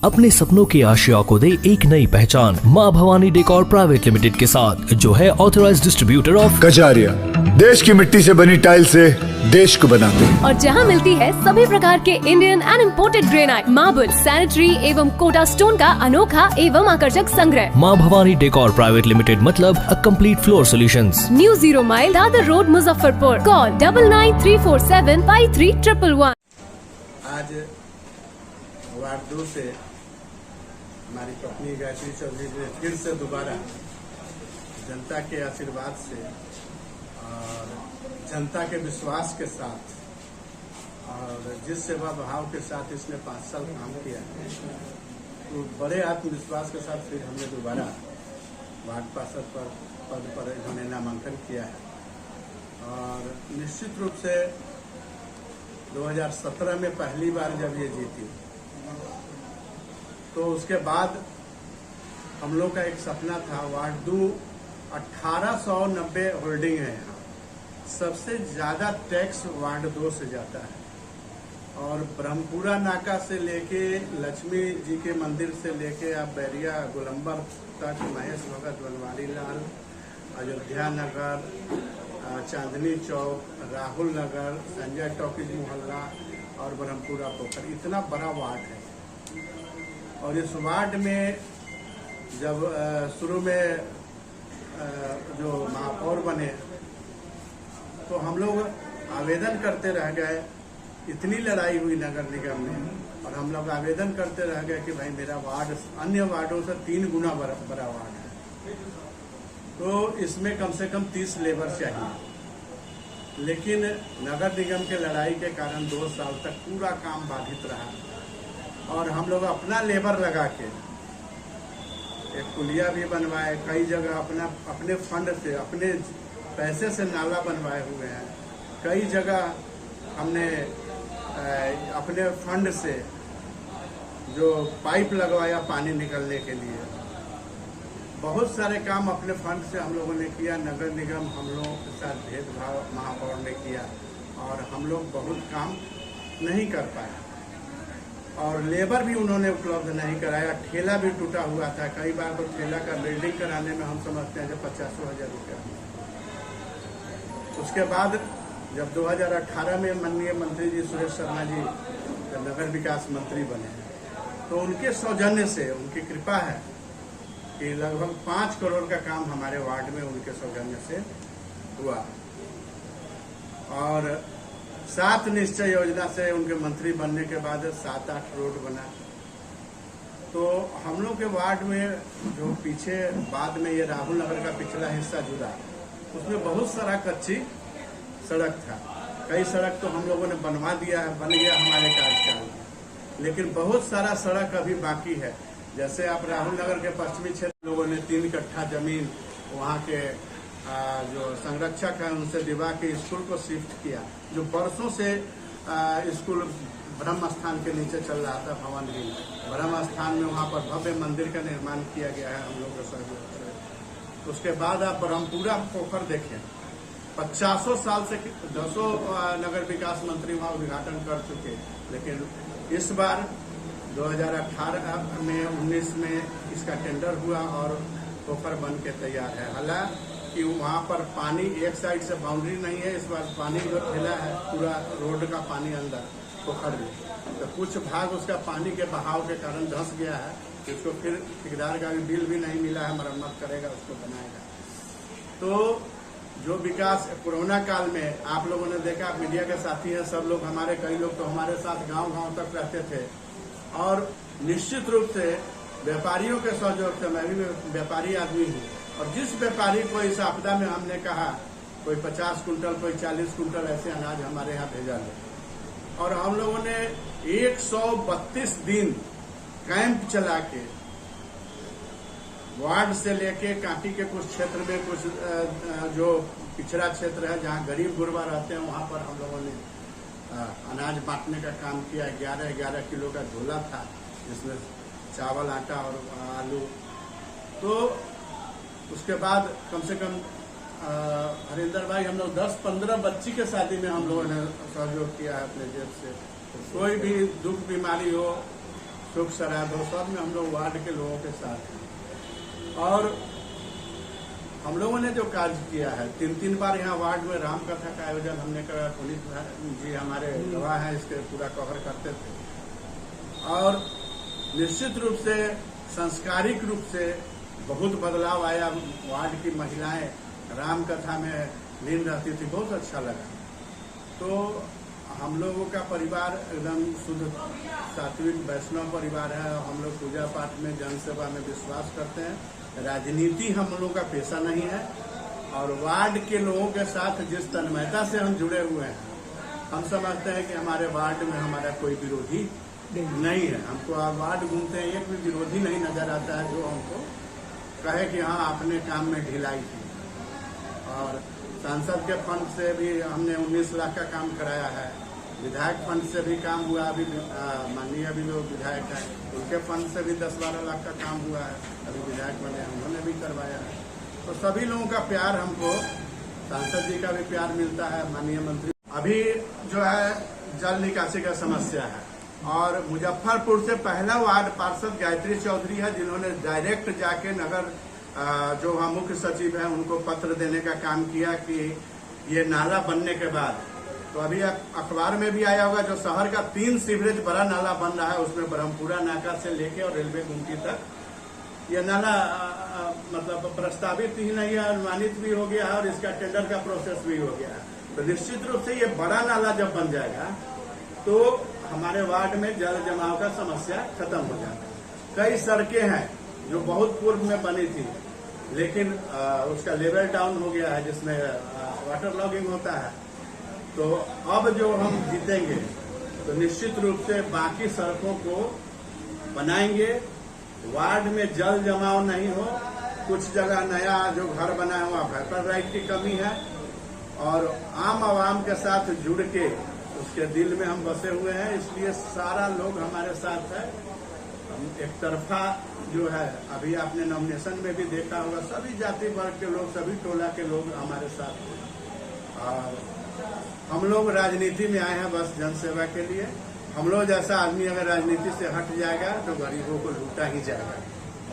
अपने सपनों की आशिया को दे एक नई पहचान माँ भवानी डेकोर प्राइवेट लिमिटेड के साथ, जो है ऑथराइज्ड डिस्ट्रीब्यूटर ऑफ कजारिया। देश की मिट्टी से बनी टाइल से देश को बनाते हैं। और जहाँ मिलती है सभी प्रकार के Indian and imported granite, marble, sanitary एवं कोटा स्टोन का अनोखा एवं आकर्षक संग्रह। माँ भवानी डेकोर प्राइवेट लिमिटेड मतलब a complete floor solutions. New 0 mile Dadar road, Muzaffarpur. Call 9934753111। आज वार्ड 2 से हमारी पत्नी गायत्री चौधरी ने फिर से दोबारा जनता के आशीर्वाद से और जनता के विश्वास के साथ और जिस सेवा भाव के साथ इसने 5 साल काम किया, तो बड़े आत्मविश्वास के साथ फिर हमने दोबारा वार्ड पार्षद पद पर इन्होंने नामांकन किया है। और निश्चित रूप से 2017 में पहली बार जब ये जीती, तो उसके बाद हम लोग का एक सपना था। वार्ड 2 1890 होल्डिंग है, यहाँ सबसे ज्यादा टैक्स वार्ड 2 से जाता है। और ब्रह्मपुरा नाका से लेके लक्ष्मी जी के मंदिर से लेके आप बैरिया गोलंबर तक, महेश भगत, बनवारी लाल, अयोध्या नगर, चांदनी चौक, राहुल नगर, संजय टॉकीज मोहल्ला और ब्रह्मपुरा पोखर, इतना बड़ा वार्ड है। और इस वार्ड में जब शुरू में जो महापौर बने, तो हम लोग आवेदन करते रह गए। इतनी लड़ाई हुई नगर निगम में, और हम लोग आवेदन करते रह गए कि भाई मेरा वार्ड अन्य वार्डों से 3 गुना बड़ा वार्ड है, तो इसमें कम से कम 30 लेबर चाहिए। लेकिन नगर निगम के लड़ाई के कारण 2 साल तक पूरा काम बाधित रहा। और हम लोग अपना लेबर लगा के एक पुलिया भी बनवाए, कई जगह अपने फंड से, अपने पैसे से नाला बनवाए हुए हैं। कई जगह हमने अपने फंड से जो पाइप लगवाया पानी निकलने के लिए। बहुत सारे काम अपने फंड से हम लोगों ने किया। नगर निगम हम लोगों के साथ भेदभाव महापौर ने किया और हम लोग बहुत काम नहीं कर पाए। और लेबर भी उन्होंने उपलब्ध नहीं कराया। ठेला भी टूटा हुआ था। कई बार तो ठेला का बिल्डिंग कराने में हम समझते हैं 50,000 रुपया। उसके बाद जब 2018 में माननीय मंत्री जी सुरेश शर्मा जी जब नगर विकास मंत्री बने, तो उनके सौजन्य से, उनकी कृपा है कि लगभग 5 करोड़ का काम हमारे वार्ड में उनके सौजन्य से हुआ। और 7 निश्चय योजना से उनके मंत्री बनने के बाद 7-8 रोड बना। तो हम लोग के वार्ड में जो पीछे बाद में ये राहुल नगर का पिछला हिस्सा जुड़ा, उसमें बहुत सारा कच्ची सड़क था। कई सड़क तो हम लोगों ने बनवा दिया है, बन गया हमारे कार्यकाल में, लेकिन बहुत सारा सड़क अभी बाकी है। जैसे आप राहुल नगर के पश्चिमी क्षेत्र लोगों ने 3 कट्ठा जमीन वहाँ के जो संरक्षक है उनसे दिवा के स्कूल को शिफ्ट किया, जो बरसों से स्कूल ब्रह्म स्थान के नीचे चल रहा था। भवन भी ब्रह्म स्थान में वहाँ पर भव्य मंदिर का निर्माण किया गया है हम लोग के सहयोग से। उसके बाद आप ब्रह्मपुरा पोखर देखें, 50 साल से 10 नगर विकास मंत्री वहाँ उद्घाटन कर चुके, लेकिन इस बार 2018 में 19 में इसका टेंडर हुआ और पोखर बन के तैयार है। हालांकि कि वहाँ पर पानी एक साइड से बाउंड्री नहीं है, इस बार पानी जो ठेला है पूरा रोड का पानी अंदर पोखर में, तो कुछ भाग उसका पानी के बहाव के कारण धंस गया है। इसको फिर ठेकेदार का भी बिल भी नहीं मिला है, मरम्मत करेगा, उसको बनाएगा। तो जो विकास कोरोना काल में आप लोगों ने देखा, मीडिया के साथी हैं सब लोग हमारे, कई लोग तो हमारे साथ गांव-गांव तक रहते थे। और निश्चित रूप से व्यापारियों के सहयोग से, मैं भी व्यापारी आदमी हूँ, और जिस व्यापारी को इस आपदा में हमने कहा कोई 50 कुंटल, कोई 40 कुंटल ऐसे अनाज हमारे यहाँ भेजा ले, और हम लोगों ने 132 दिन कैंप चला के वार्ड से लेके कांटी के कुछ क्षेत्र में, कुछ जो पिछड़ा क्षेत्र है जहाँ गरीब गुरबा रहते हैं, वहाँ पर हम लोगों ने अनाज बांटने का काम किया। 11-11 किलो का झोला था, जिसमें चावल, आटा और आलू। तो उसके बाद कम से कम हरिंदर भाई, हम लोग 10-15 बच्ची के शादी में हम लोगों ने सहयोग किया है अपने जेब से। कोई भी दुख बीमारी हो, सुख श्राद्ध हो, सब में हम लोग वार्ड के लोगों के साथ हैं। और हम लोगों ने जो कार्य किया है, 3 बार यहाँ वार्ड में राम कथा का आयोजन हमने करा। पुनीत जी हमारे गवाह हैं, इसके पूरा कवर करते थे। और निश्चित रूप से सांस्कारिक रूप से बहुत बदलाव आया। वार्ड की महिलाएं राम कथा में लीन रहती थी, बहुत अच्छा लगा। तो हम लोगों का परिवार एकदम शुद्ध सात्विक वैष्णव परिवार है। हम लोग पूजा पाठ में, जन सेवा में विश्वास करते हैं। राजनीति हम लोगों का पेशा नहीं है। और वार्ड के लोगों के साथ जिस तन्मयता से हम जुड़े हुए हैं, हम समझते हैं कि हमारे वार्ड में हमारा कोई विरोधी नहीं है। हमको वार्ड घूमते हैं, एक भी विरोधी नहीं नजर आता है जो हमको कहे कि हाँ आपने काम में ढिलाई की। और सांसद के फंड से भी हमने 19 लाख का काम कराया है। विधायक फंड से भी काम हुआ। अभी माननीय अभी जो विधायक हैं उनके फंड से भी 10-12 लाख का काम हुआ है। अभी विधायक बने, उन्होंने भी करवाया है। तो सभी लोगों का प्यार हमको, सांसद जी का भी प्यार मिलता है, माननीय मंत्री। अभी जो है जल निकासी का समस्या है। और मुजफ्फरपुर से पहला वार्ड पार्षद गायत्री चौधरी है, जिन्होंने डायरेक्ट जाके नगर जो वहाँ मुख्य सचिव है उनको पत्र देने का काम किया कि ये नाला बनने के बाद, तो अभी अखबार में भी आया होगा, जो शहर का 3 सीवरेज बड़ा नाला बन रहा है, उसमें ब्रह्मपुरा नाका से लेके और रेलवे गुमटी तक ये नाला मतलब प्रस्तावित ही नहीं है, अनुमानित भी हो गया है और इसका टेंडर का प्रोसेस भी हो गया है। तो निश्चित रूप से ये बड़ा नाला जब बन जाएगा तो हमारे वार्ड में जल जमाव का समस्या खत्म हो जाता है। कई सड़कें हैं जो बहुत पूर्व में बनी थी, लेकिन उसका लेवल डाउन हो गया है, जिसमें वाटर लॉगिंग होता है। तो अब जो हम जीतेंगे तो निश्चित रूप से बाकी सड़कों को बनाएंगे। वार्ड में जल जमाव नहीं हो। कुछ जगह नया जो घर बना है वहाँ वेपर राइट की कमी है। और आम आवाम के साथ जुड़ के उसके दिल में हम बसे हुए हैं, इसलिए सारा लोग हमारे साथ है। हम एक तरफा जो है, अभी आपने नॉमिनेशन में भी देखा होगा, सभी जाति वर्ग के लोग, सभी टोला के लोग हमारे साथ हैं। और हम लोग राजनीति में आए हैं बस जनसेवा के लिए। हम लोग जैसा आदमी अगर राजनीति से हट जाएगा तो गरीबों को लूटा ही जाएगा।